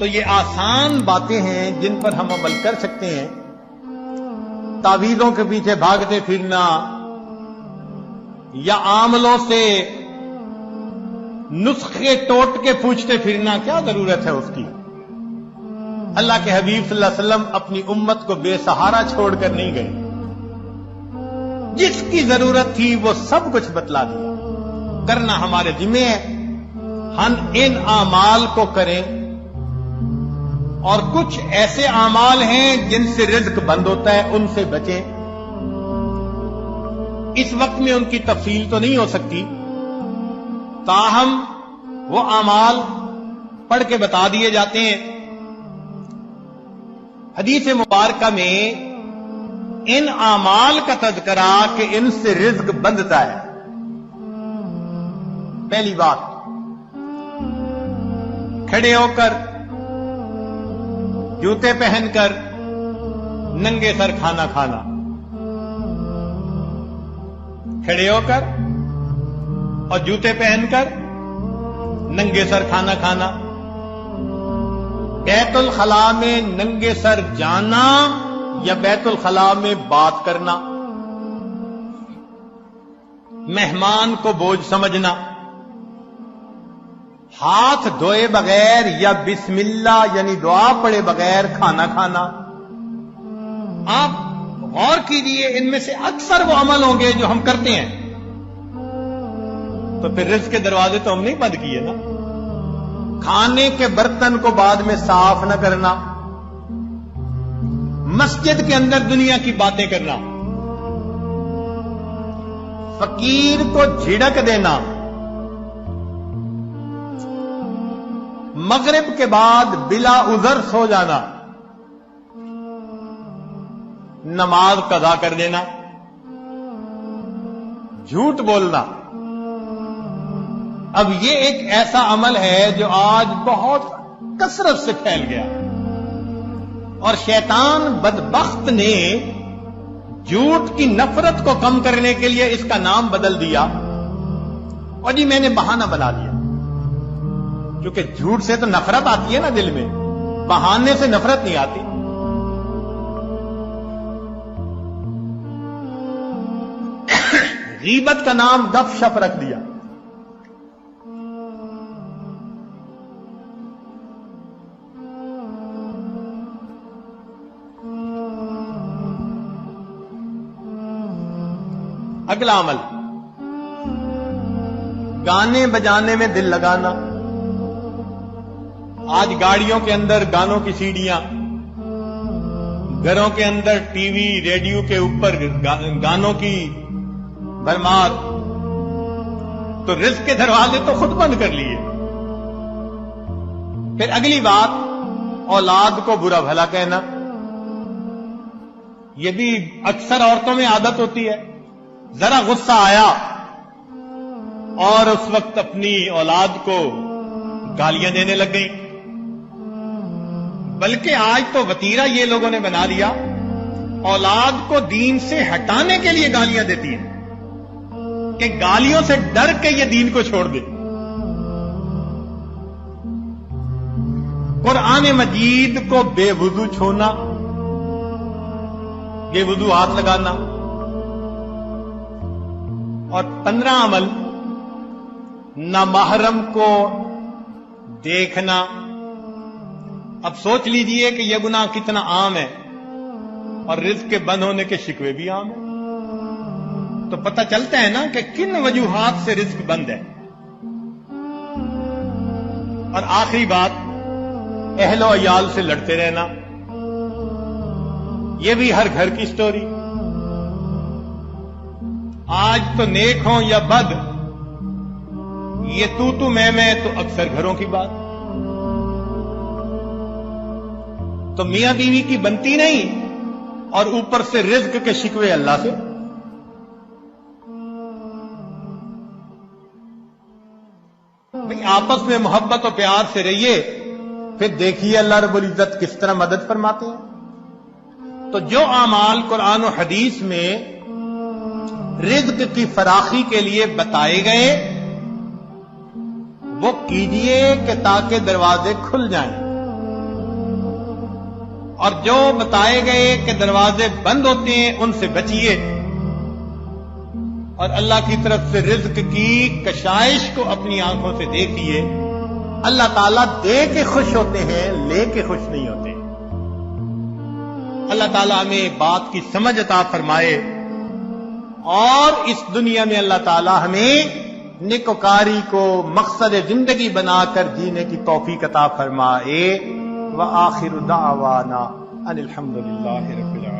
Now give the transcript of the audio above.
تو یہ آسان باتیں ہیں جن پر ہم عمل کر سکتے ہیں. تعویذوں کے پیچھے بھاگتے پھرنا یا عاملوں سے نسخے ٹوٹ کے پوچھتے پھرنا کیا ضرورت ہے اس کی؟ اللہ کے حبیب صلی اللہ علیہ وسلم اپنی امت کو بے سہارا چھوڑ کر نہیں گئے. جس کی ضرورت تھی وہ سب کچھ بتلا دیا. کرنا ہمارے ذمہ ہے. ہم ان اعمال کو کریں، اور کچھ ایسے اعمال ہیں جن سے رزق بند ہوتا ہے، ان سے بچیں. اس وقت میں ان کی تفصیل تو نہیں ہو سکتی، تاہم وہ اعمال پڑھ کے بتا دیے جاتے ہیں. حدیث مبارکہ میں ان اعمال کا تذکرہ کہ ان سے رزق بندتا ہے. پہلی بات، کھڑے ہو کر جوتے پہن کر ننگے سر کھانا کھانا. کھڑے ہو کر اور جوتے پہن کر ننگے سر کھانا کھانا. بیت الخلاء میں ننگے سر جانا یا بیت الخلاء میں بات کرنا. مہمان کو بوجھ سمجھنا. ہاتھ دھوئے بغیر یا بسم اللہ یعنی دعا پڑے بغیر کھانا کھانا. آپ غور کیجئے، ان میں سے اکثر وہ عمل ہوں گے جو ہم کرتے ہیں، تو پھر رزق کے دروازے تو ہم نہیں بند کیے نا. کھانے کے برتن کو بعد میں صاف نہ کرنا. مسجد کے اندر دنیا کی باتیں کرنا. فقیر کو جھڑک دینا. مغرب کے بعد بلا عذر سو جانا. نماز قضا کر دینا. جھوٹ بولنا. اب یہ ایک ایسا عمل ہے جو آج بہت کثرت سے پھیل گیا، اور شیطان بدبخت نے جھوٹ کی نفرت کو کم کرنے کے لیے اس کا نام بدل دیا، اور جی میں نے بہانہ بنا لیا. کیونکہ جھوٹ سے تو نفرت آتی ہے نا دل میں، بہانے سے نفرت نہیں آتی. غیبت کا نام گپ شپ رکھ دیا. اگلا عمل، گانے بجانے میں دل لگانا. آج گاڑیوں کے اندر گانوں کی سیڑیاں، گھروں کے اندر ٹی وی ریڈیو کے اوپر گانوں کی بھرمار. تو رزق کے دروازے تو خود بند کر لیے. پھر اگلی بات، اولاد کو برا بھلا کہنا. یہ بھی اکثر عورتوں میں عادت ہوتی ہے. ذرا غصہ آیا اور اس وقت اپنی اولاد کو گالیاں دینے لگ گئی. بلکہ آج تو وتیرہ یہ لوگوں نے بنا لیا، اولاد کو دین سے ہٹانے کے لیے گالیاں دیتی ہیں کہ گالیوں سے ڈر کے یہ دین کو چھوڑ دے. قرآن مجید کو بے وضو چھونا، بے وضو ہاتھ لگانا. اور 15 عمل، نامحرم کو دیکھنا. اب سوچ لیجئے کہ یہ گناہ کتنا عام ہے، اور رزق کے بند ہونے کے شکوے بھی عام ہیں. تو پتہ چلتا ہے نا کہ کن وجوہات سے رزق بند ہے. اور آخری بات، اہل و عیال سے لڑتے رہنا. یہ بھی ہر گھر کی سٹوری. آج تو نیک ہوں یا بد، یہ تو میں تو اکثر گھروں کی بات. تو میاں بیوی کی بنتی نہیں، اور اوپر سے رزق کے شکوے اللہ سے. بھئی آپس میں محبت و پیار سے رہیے، پھر دیکھیے اللہ رب العزت کس طرح مدد فرماتے ہیں. تو جو اعمال قرآن و حدیث میں رزق کی فراخی کے لیے بتائے گئے وہ کیجئے کہ تاکہ دروازے کھل جائیں. اور جو بتائے گئے کہ دروازے بند ہوتے ہیں ان سے بچیے، اور اللہ کی طرف سے رزق کی کشائش کو اپنی آنکھوں سے دیکھیے۔ اللہ تعالیٰ دے کے خوش ہوتے ہیں، لے کے خوش نہیں ہوتے۔ اللہ تعالیٰ ہمیں بات کی سمجھ عطا فرمائے، اور اس دنیا میں اللہ تعالیٰ ہمیں نیکوکاری کو مقصد زندگی بنا کر جینے کی توفیق عطا فرمائے۔ وآخر دعوانا ان الحمد للہ رب العالمین۔